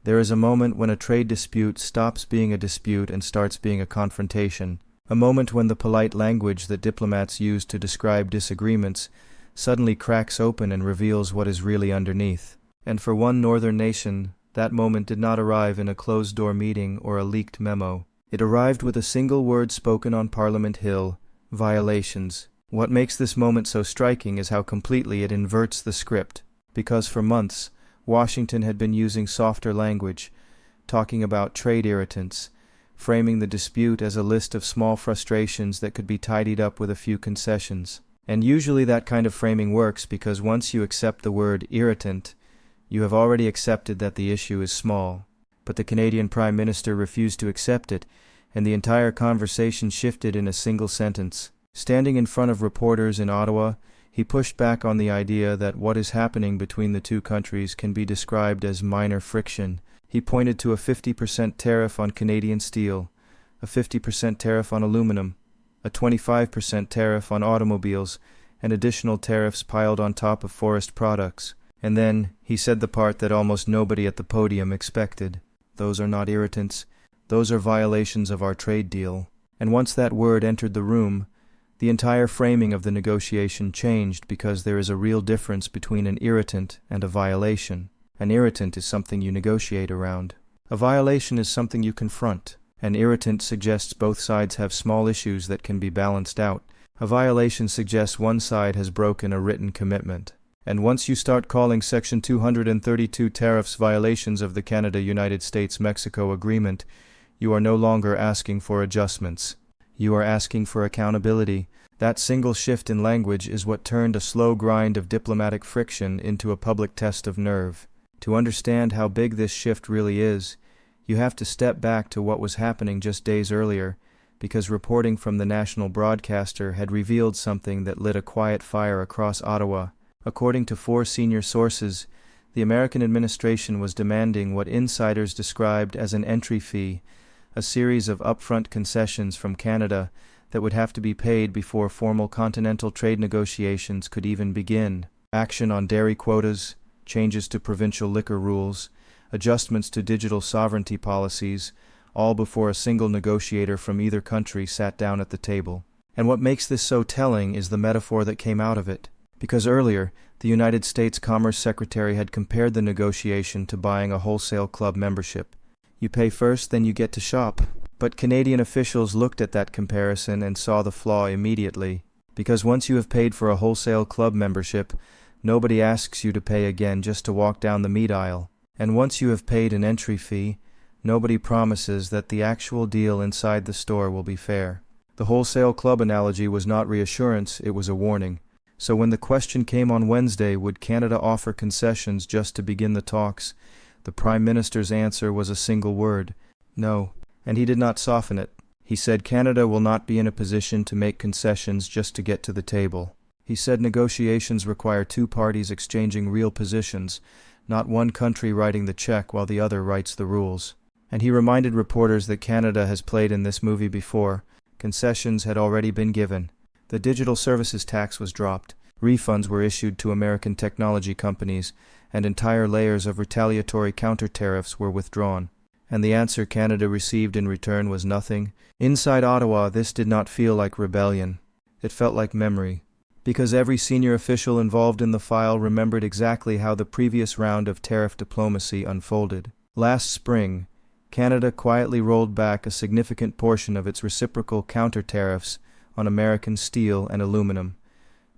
There is a moment when a trade dispute stops being a dispute and starts being a confrontation. A moment when the polite language that diplomats use to describe disagreements suddenly cracks open and reveals what is really underneath. And for one northern nation, that moment did not arrive in a closed-door meeting or a leaked memo. It arrived with a single word spoken on Parliament Hill: violations. What makes this moment so striking is how completely it inverts the script, because for months, Washington had been using softer language, talking about trade irritants, framing the dispute as a list of small frustrations that could be tidied up with a few concessions. And usually that kind of framing works because once you accept the word irritant, you have already accepted that the issue is small. But the Canadian Prime Minister refused to accept it, and the entire conversation shifted in a single sentence. Standing in front of reporters in Ottawa, he pushed back on the idea that what is happening between the two countries can be described as minor friction. He pointed to a 50% tariff on Canadian steel, a 50% tariff on aluminum, a 25% tariff on automobiles, and additional tariffs piled on top of forest products. And then he said the part that almost nobody at the podium expected. Those are not irritants. Those are violations of our trade deal. And once that word entered the room, the entire framing of the negotiation changed because there is a real difference between an irritant and a violation. An irritant is something you negotiate around. A violation is something you confront. An irritant suggests both sides have small issues that can be balanced out. A violation suggests one side has broken a written commitment. And once you start calling Section 232 tariffs violations of the Canada-United States-Mexico Agreement, you are no longer asking for adjustments. You are asking for accountability. That single shift in language is what turned a slow grind of diplomatic friction into a public test of nerve. To understand how big this shift really is, you have to step back to what was happening just days earlier, because reporting from the national broadcaster had revealed something that lit a quiet fire across Ottawa. According to 4 senior sources, the American administration was demanding what insiders described as an entry fee, a series of upfront concessions from Canada that would have to be paid before formal continental trade negotiations could even begin. Action on dairy quotas, changes to provincial liquor rules, adjustments to digital sovereignty policies, all before a single negotiator from either country sat down at the table. And what makes this so telling is the metaphor that came out of it. Because earlier, the United States Commerce Secretary had compared the negotiation to buying a wholesale club membership. You pay first, then you get to shop. But Canadian officials looked at that comparison and saw the flaw immediately. Because once you have paid for a wholesale club membership, nobody asks you to pay again just to walk down the meat aisle. And once you have paid an entry fee, nobody promises that the actual deal inside the store will be fair. The wholesale club analogy was not reassurance, it was a warning. So when the question came on Wednesday, would Canada offer concessions just to begin the talks, the Prime Minister's answer was a single word: no. And he did not soften it. He said Canada will not be in a position to make concessions just to get to the table. He said negotiations require two parties exchanging real positions, not one country writing the check while the other writes the rules. And he reminded reporters that Canada has played in this movie before. Concessions had already been given. The digital services tax was dropped. Refunds were issued to American technology companies, and entire layers of retaliatory counter-tariffs were withdrawn. And the answer Canada received in return was nothing. Inside Ottawa, this did not feel like rebellion. It felt like memory. Because every senior official involved in the file remembered exactly how the previous round of tariff diplomacy unfolded. Last spring, Canada quietly rolled back a significant portion of its reciprocal counter-tariffs on American steel and aluminum,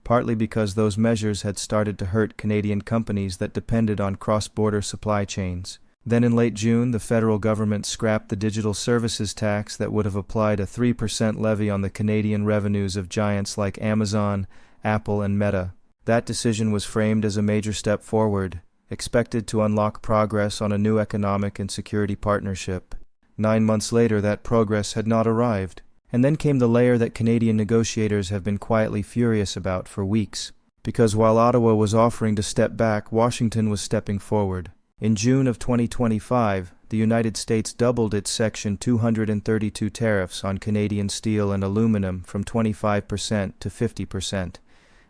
partly because those measures had started to hurt Canadian companies that depended on cross-border supply chains. Then in late June, the federal government scrapped the digital services tax that would have applied a 3% levy on the Canadian revenues of giants like Amazon, Apple, and Meta. That decision was framed as a major step forward, expected to unlock progress on a new economic and security partnership. 9 months later, that progress had not arrived. And then came the layer that Canadian negotiators have been quietly furious about for weeks. Because while Ottawa was offering to step back, Washington was stepping forward. In June of 2025, the United States doubled its Section 232 tariffs on Canadian steel and aluminum from 25% to 50%,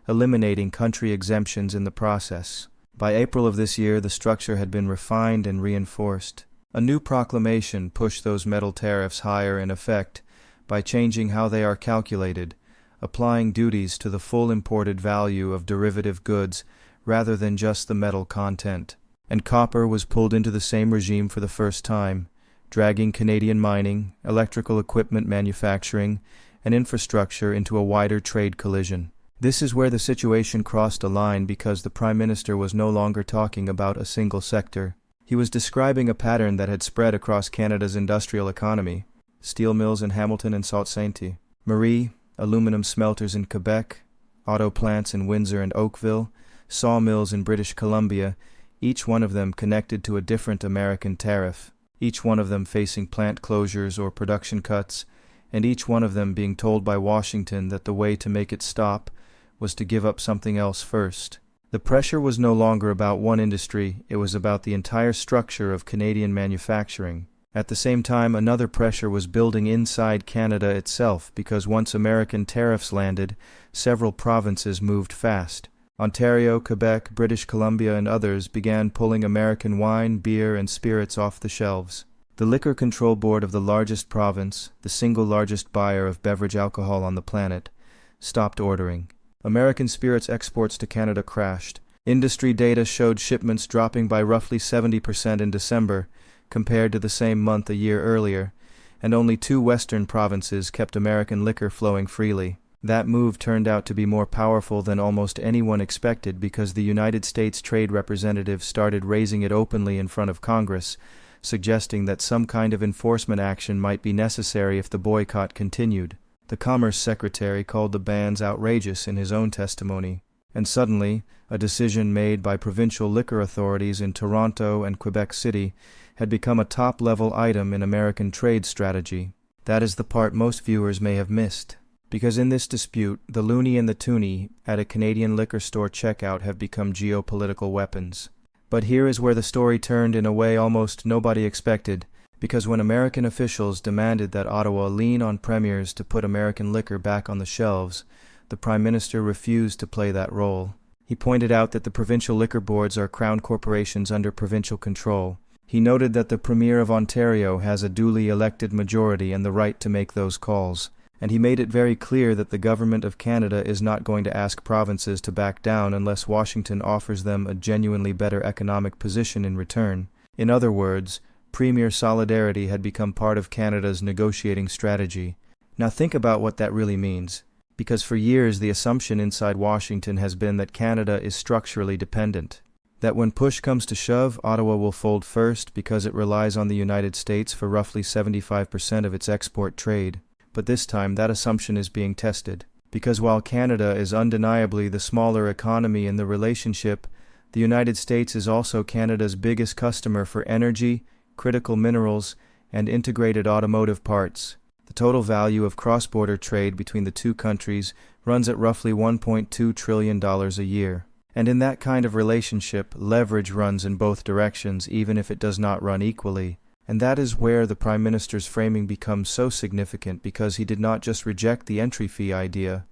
eliminating country exemptions in the process. By April of this year, the structure had been refined and reinforced. A new proclamation pushed those metal tariffs higher in effect by changing how they are calculated, applying duties to the full imported value of derivative goods rather than just the metal content. And copper was pulled into the same regime for the first time, dragging Canadian mining, electrical equipment manufacturing, and infrastructure into a wider trade collision. This is where the situation crossed a line because the Prime Minister was no longer talking about a single sector. He was describing a pattern that had spread across Canada's industrial economy: steel mills in Hamilton and Sault Ste. Marie, aluminum smelters in Quebec, auto plants in Windsor and Oakville, sawmills in British Columbia, each one of them connected to a different American tariff, each one of them facing plant closures or production cuts, and each one of them being told by Washington that the way to make it stop was to give up something else first. The pressure was no longer about one industry, it was about the entire structure of Canadian manufacturing. At the same time, another pressure was building inside Canada itself because once American tariffs landed, several provinces moved fast. Ontario, Quebec, British Columbia, and others began pulling American wine, beer, and spirits off the shelves. The Liquor Control Board of the largest province, the single largest buyer of beverage alcohol on the planet, stopped ordering. American spirits exports to Canada crashed. Industry data showed shipments dropping by roughly 70% in December, compared to the same month a year earlier, and only 2 western provinces kept American liquor flowing freely. That move turned out to be more powerful than almost anyone expected because the United States Trade Representative started raising it openly in front of Congress, suggesting that some kind of enforcement action might be necessary if the boycott continued. The Commerce Secretary called the bans outrageous in his own testimony, and suddenly, a decision made by provincial liquor authorities in Toronto and Quebec City had become a top-level item in American trade strategy. That is the part most viewers may have missed, because in this dispute, the loonie and the toonie at a Canadian liquor store checkout have become geopolitical weapons. But here is where the story turned in a way almost nobody expected, because when American officials demanded that Ottawa lean on premiers to put American liquor back on the shelves, the Prime Minister refused to play that role. He pointed out that the provincial liquor boards are crown corporations under provincial control. He noted that the Premier of Ontario has a duly elected majority and the right to make those calls, and he made it very clear that the Government of Canada is not going to ask provinces to back down unless Washington offers them a genuinely better economic position in return. In other words, Premier solidarity had become part of Canada's negotiating strategy. Now think about what that really means, because for years the assumption inside Washington has been that Canada is structurally dependent, that when push comes to shove, Ottawa will fold first because it relies on the United States for roughly 75% of its export trade. But this time that assumption is being tested, because while Canada is undeniably the smaller economy in the relationship, the United States is also Canada's biggest customer for energy, critical minerals, and integrated automotive parts. The total value of cross-border trade between the two countries runs at roughly $1.2 trillion a year. And in that kind of relationship, leverage runs in both directions even if it does not run equally. And that is where the Prime Minister's framing becomes so significant because he did not just reject the entry fee idea.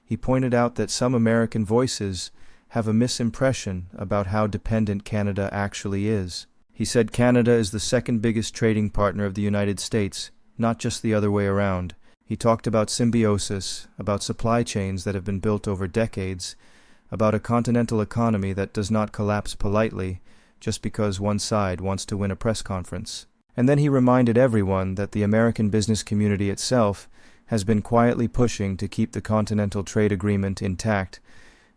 He pointed out that some American voices have a misimpression about how dependent Canada actually is. He said Canada is the second biggest trading partner of the United States, not just the other way around. He talked about symbiosis, about supply chains that have been built over decades, about a continental economy that does not collapse politely just because one side wants to win a press conference. And then he reminded everyone that the American business community itself has been quietly pushing to keep the Continental Trade Agreement intact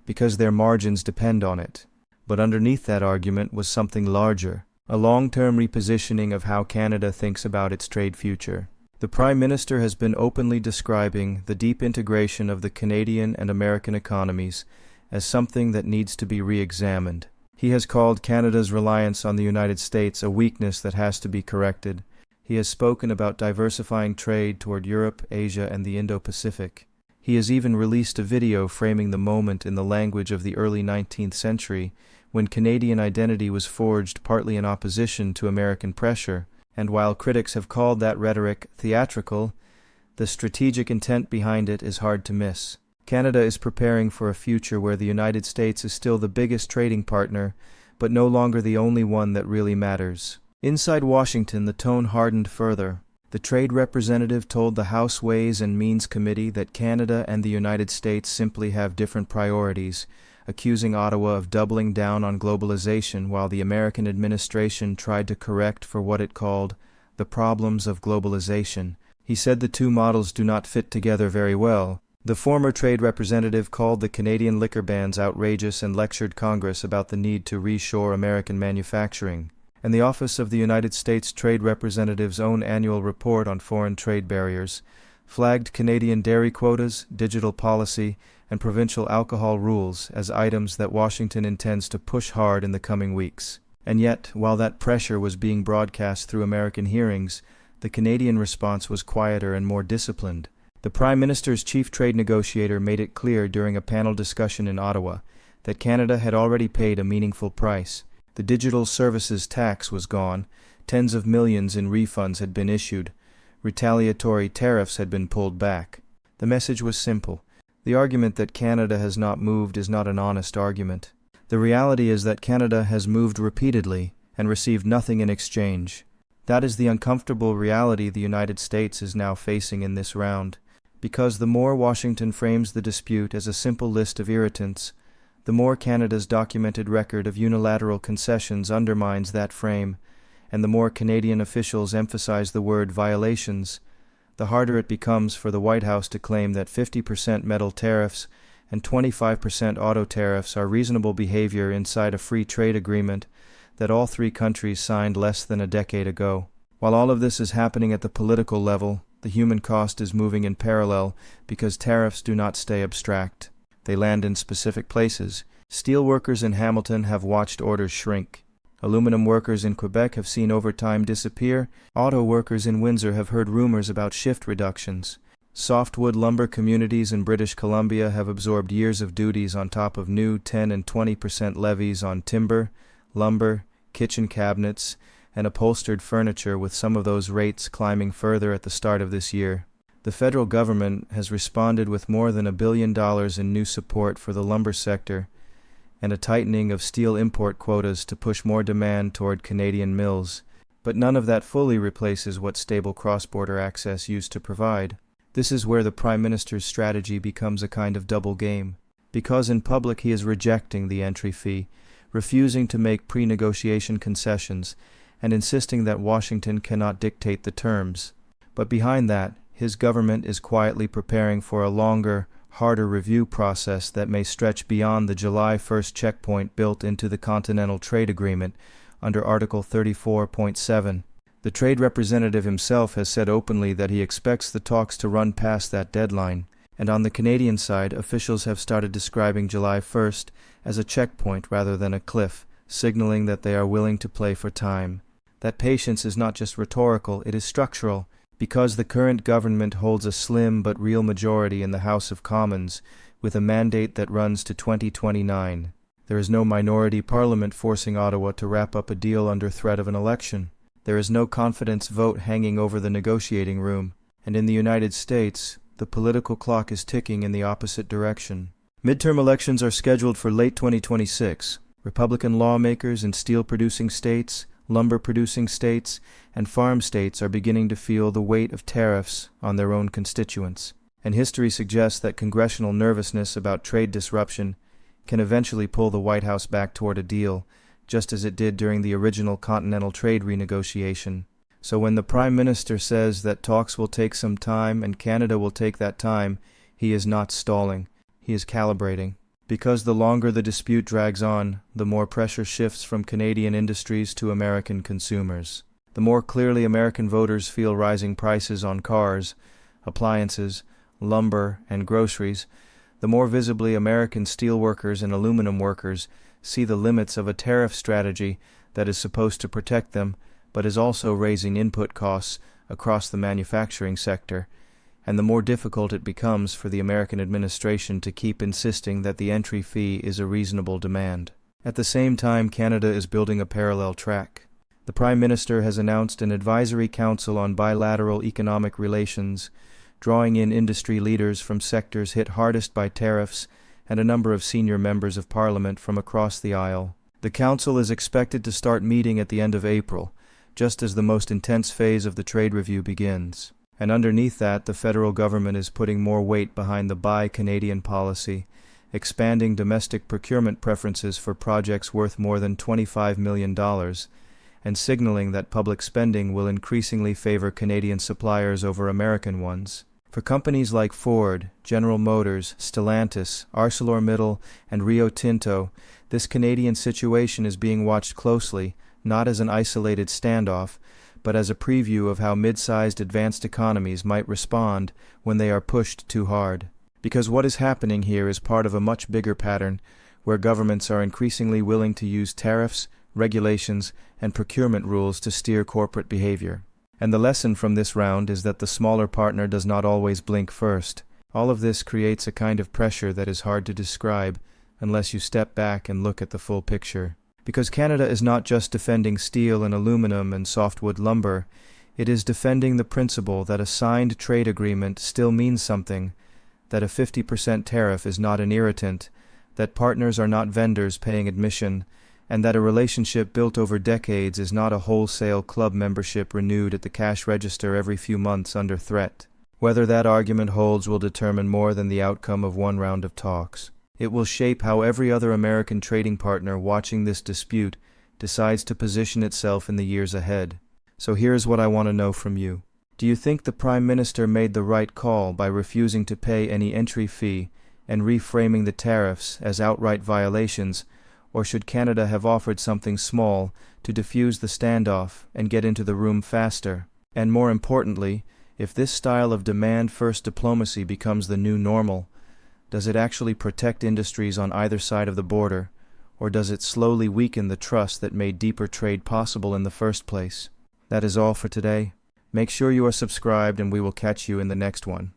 because their margins depend on it. But underneath that argument was something larger, a long-term repositioning of how Canada thinks about its trade future. The Prime Minister has been openly describing the deep integration of the Canadian and American economies as something that needs to be re-examined. He has called Canada's reliance on the United States a weakness that has to be corrected. He has spoken about diversifying trade toward Europe, Asia, and the Indo-Pacific. He has even released a video framing the moment in the language of the early 19th century when Canadian identity was forged partly in opposition to American pressure, and while critics have called that rhetoric theatrical, the strategic intent behind it is hard to miss. Canada is preparing for a future where the United States is still the biggest trading partner, but no longer the only one that really matters. Inside Washington, the tone hardened further. The trade representative told the House Ways and Means Committee that Canada and the United States simply have different priorities, accusing Ottawa of doubling down on globalization while the American administration tried to correct for what it called the problems of globalization. He said the two models do not fit together very well. The former trade representative called the Canadian liquor bans outrageous and lectured Congress about the need to reshore American manufacturing. And the Office of the United States Trade Representative's own annual report on foreign trade barriers flagged Canadian dairy quotas, digital policy, and provincial alcohol rules as items that Washington intends to push hard in the coming weeks. And yet, while that pressure was being broadcast through American hearings, the Canadian response was quieter and more disciplined. The Prime Minister's chief trade negotiator made it clear during a panel discussion in Ottawa that Canada had already paid a meaningful price. The digital services tax was gone, tens of millions in refunds had been issued, retaliatory tariffs had been pulled back. The message was simple. The argument that Canada has not moved is not an honest argument. The reality is that Canada has moved repeatedly and received nothing in exchange. That is the uncomfortable reality the United States is now facing in this round. Because the more Washington frames the dispute as a simple list of irritants, the more Canada's documented record of unilateral concessions undermines that frame, and the more Canadian officials emphasize the word violations, the harder it becomes for the White House to claim that 50% metal tariffs and 25% auto tariffs are reasonable behavior inside a free trade agreement that all three countries signed less than a decade ago. While all of this is happening at the political level, the human cost is moving in parallel because tariffs do not stay abstract. They land in specific places. Steel workers in Hamilton have watched orders shrink. Aluminum workers in Quebec have seen overtime disappear. Auto workers in Windsor have heard rumors about shift reductions. Softwood lumber communities in British Columbia have absorbed years of duties on top of new 10 and 20% levies on timber, lumber, kitchen cabinets, and upholstered furniture, with some of those rates climbing further at the start of this year. The federal government has responded with more than $1 billion in new support for the lumber sector and a tightening of steel import quotas to push more demand toward Canadian mills. But none of that fully replaces what stable cross-border access used to provide. This is where the Prime Minister's strategy becomes a kind of double game. Because in public he is rejecting the entry fee, refusing to make pre-negotiation concessions, and insisting that Washington cannot dictate the terms. But behind that, his government is quietly preparing for a longer, harder review process that may stretch beyond the July 1st checkpoint built into the Continental Trade Agreement under Article 34.7. The trade representative himself has said openly that he expects the talks to run past that deadline, and on the Canadian side, officials have started describing July 1st as a checkpoint rather than a cliff, signaling that they are willing to play for time. That patience is not just rhetorical, it is structural. Because the current government holds a slim but real majority in the House of Commons, with a mandate that runs to 2029, there is no minority parliament forcing Ottawa to wrap up a deal under threat of an election. There is no confidence vote hanging over the negotiating room, and in the United States, the political clock is ticking in the opposite direction. Midterm elections are scheduled for late 2026. Republican lawmakers in steel-producing states, lumber-producing states, and farm states are beginning to feel the weight of tariffs on their own constituents. And history suggests that congressional nervousness about trade disruption can eventually pull the White House back toward a deal, just as it did during the original Continental Trade renegotiation. So when the Prime Minister says that talks will take some time and Canada will take that time, he is not stalling. He is calibrating. Because the longer the dispute drags on, the more pressure shifts from Canadian industries to American consumers. The more clearly American voters feel rising prices on cars, appliances, lumber, and groceries, the more visibly American steelworkers and aluminum workers see the limits of a tariff strategy that is supposed to protect them, but is also raising input costs across the manufacturing sector, and the more difficult it becomes for the American administration to keep insisting that the entry fee is a reasonable demand. At the same time, Canada is building a parallel track. The Prime Minister has announced an advisory council on bilateral economic relations, drawing in industry leaders from sectors hit hardest by tariffs and a number of senior members of Parliament from across the aisle. The Council is expected to start meeting at the end of April, just as the most intense phase of the trade review begins. And underneath that, the federal government is putting more weight behind the Buy Canadian policy, expanding domestic procurement preferences for projects worth more than $25 million, and signaling that public spending will increasingly favor Canadian suppliers over American ones. For companies like Ford, General Motors, Stellantis, ArcelorMittal, and Rio Tinto, this Canadian situation is being watched closely, not as an isolated standoff, but as a preview of how mid-sized advanced economies might respond when they are pushed too hard. Because what is happening here is part of a much bigger pattern where governments are increasingly willing to use tariffs, regulations, and procurement rules to steer corporate behavior. And the lesson from this round is that the smaller partner does not always blink first. All of this creates a kind of pressure that is hard to describe unless you step back and look at the full picture. Because Canada is not just defending steel and aluminum and softwood lumber, it is defending the principle that a signed trade agreement still means something, that a 50% tariff is not an irritant, that partners are not vendors paying admission, and that a relationship built over decades is not a wholesale club membership renewed at the cash register every few months under threat. Whether that argument holds will determine more than the outcome of one round of talks. It will shape how every other American trading partner watching this dispute decides to position itself in the years ahead. So here's what I want to know from you. Do you think the Prime Minister made the right call by refusing to pay any entry fee and reframing the tariffs as outright violations, or should Canada have offered something small to defuse the standoff and get into the room faster? And more importantly, if this style of demand-first diplomacy becomes the new normal, does it actually protect industries on either side of the border, or does it slowly weaken the trust that made deeper trade possible in the first place? That is all for today. Make sure you are subscribed and we will catch you in the next one.